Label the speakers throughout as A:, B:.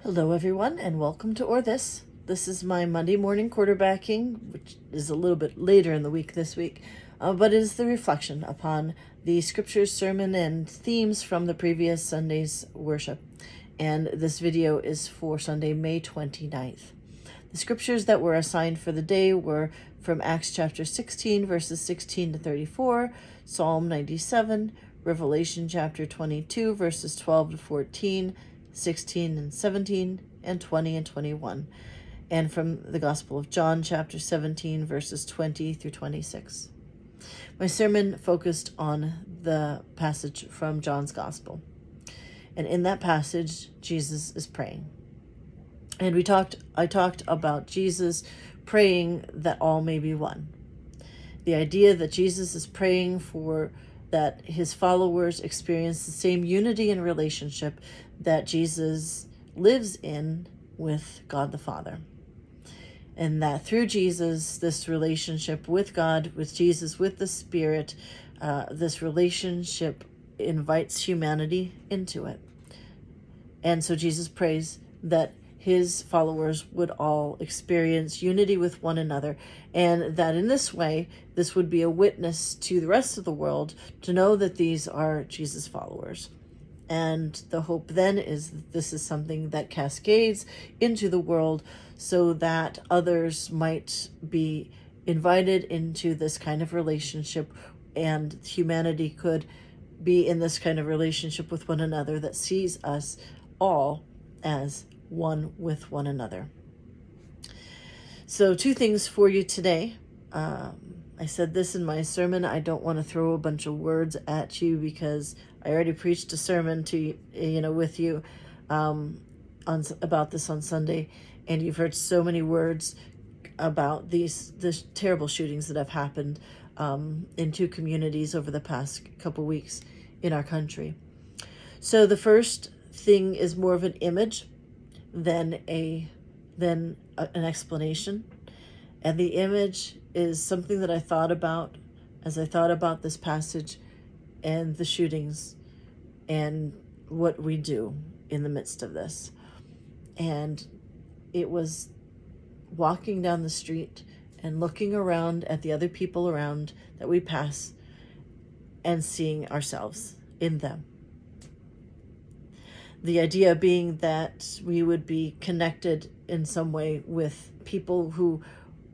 A: Hello, everyone, and welcome to Or This. This is my Monday morning quarterbacking, which is a little bit later in the week this week, but it is the reflection upon the scriptures, sermon, and themes from the previous Sunday's worship. And this video is for Sunday, May 29th. The scriptures that were assigned for the day were from Acts chapter 16, verses 16 to 34, Psalm 97, Revelation chapter 22, verses 12 to 14, 16 and 17, and 20 and 21, and from the Gospel of John, chapter 17, verses 20 through 26. My sermon focused on the passage from John's Gospel. And in that passage, Jesus is praying. And I talked about Jesus praying that all may be one. The idea that Jesus is praying for that his followers experience the same unity and relationship that Jesus lives in with God the Father. And that through Jesus, this relationship with God, with Jesus, with the Spirit, this relationship invites humanity into it. And so Jesus prays that his followers would all experience unity with one another, and that in this way, this would be a witness to the rest of the world to know that these are Jesus followers. And the hope then is that this is something that cascades into the world so that others might be invited into this kind of relationship, and humanity could be in this kind of relationship with one another that sees us all as one with one another. So 2 things for you today. I said this in my sermon. I don't want to throw a bunch of words at you because I already preached a sermon to with you about this on Sunday, and you've heard so many words about the terrible shootings that have happened in 2 communities over the past couple weeks in our country. So the first thing is more of an image than an explanation. And the image is something that I thought about as I thought about this passage and the shootings and what we do in the midst of this. And it was walking down the street and looking around at the other people around that we pass and seeing ourselves in them. The idea being that we would be connected in some way with people who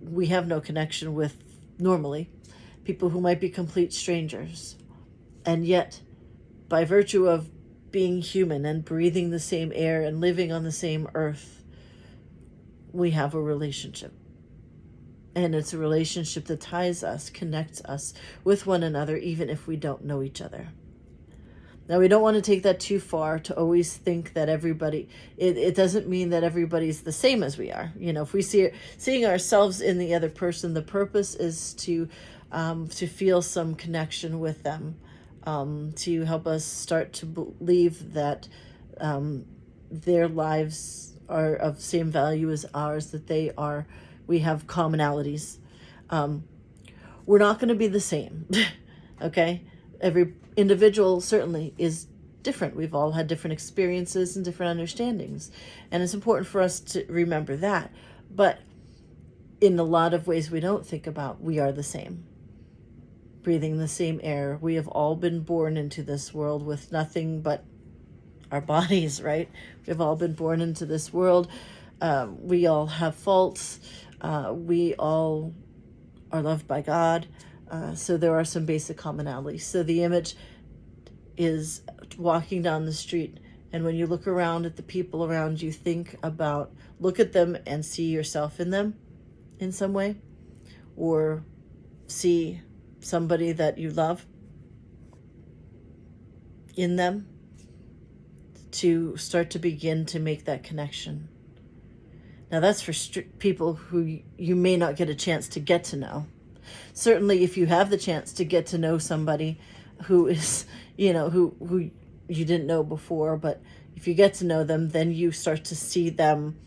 A: we have no connection with normally, people who might be complete strangers. And yet, by virtue of being human and breathing the same air and living on the same earth, we have a relationship. And it's a relationship that ties us, connects us with one another, even if we don't know each other. Now, we don't want to take that too far to always think that everybody, it doesn't mean that everybody's the same as we are. If we seeing ourselves in the other person, the purpose is to feel some connection with them, to help us start to believe that their lives are of same value as ours, that we have commonalities. We're not going to be the same, okay? Every individual certainly is different. We've all had different experiences and different understandings. And it's important for us to remember that. But in a lot of ways we don't think about, we are the same. Breathing the same air. We have all been born into this world with nothing but our bodies, right? We've all been born into this world. We all have faults. We all are loved by God. So there are some basic commonalities. So the image is walking down the street, and when you look around at the people around you, look at them and see yourself in them in some way, or see somebody that you love in them, to start to begin to make that connection. Now that's for people who you may not get a chance to get to know. Certainly, if you have the chance to get to know somebody who is, who you didn't know before, but if you get to know them, then you start to see them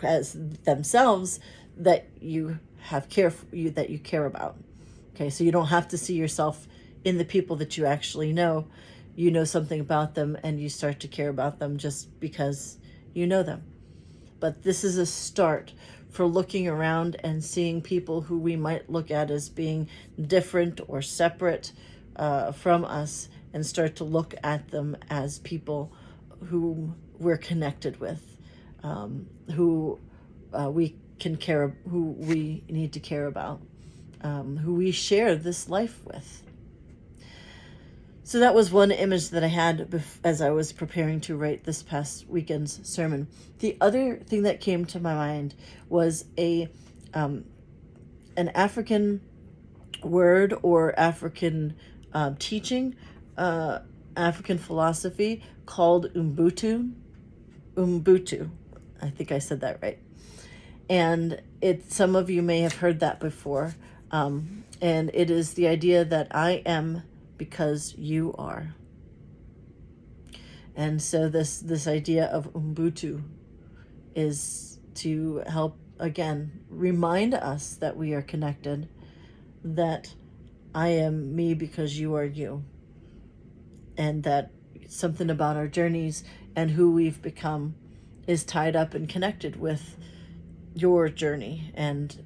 A: as themselves that you have that you care about. Okay, so you don't have to see yourself in the people that you actually know. You know something about them, and you start to care about them just because you know them. But this is a start for looking around and seeing people who we might look at as being different or separate from us, and start to look at them as people whom we're connected with, who we can care, who we need to care about, who we share this life with. So that was one image that I had as I was preparing to write this past weekend's sermon. The other thing that came to my mind was an African word or African teaching, African philosophy called Ubuntu. Ubuntu. I think I said that right. And some of you may have heard that before. And it is the idea that I am because you are. And so this idea of Ubuntu is to help, again, remind us that we are connected, that I am me because you are you, and that something about our journeys and who we've become is tied up and connected with your journey and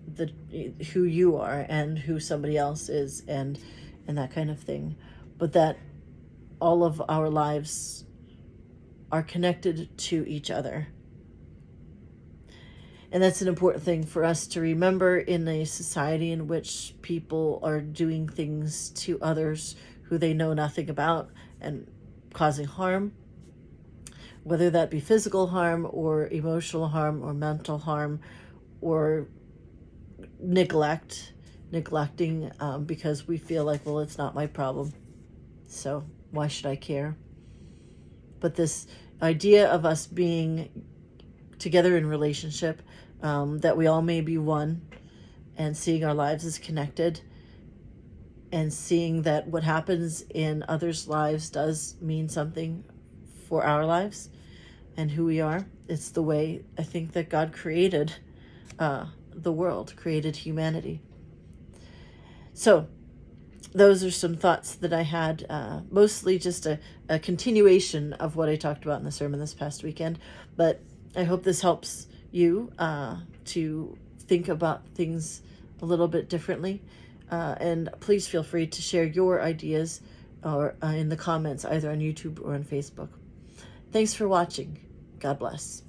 A: who you are and who somebody else is, and that kind of thing. But that all of our lives are connected to each other. And that's an important thing for us to remember in a society in which people are doing things to others who they know nothing about and causing harm, whether that be physical harm or emotional harm or mental harm, or neglecting because we feel like, well, it's not my problem, so why should I care? But this idea of us being together in relationship, that we all may be one, and seeing our lives as connected, and seeing that what happens in others' lives does mean something for our lives and who we are. It's the way I think that God created the world, created humanity. So those are some thoughts that I had, mostly just a continuation of what I talked about in the sermon this past weekend. But I hope this helps you to think about things a little bit differently. And please feel free to share your ideas or in the comments, either on YouTube or on Facebook. Thanks for watching. God bless.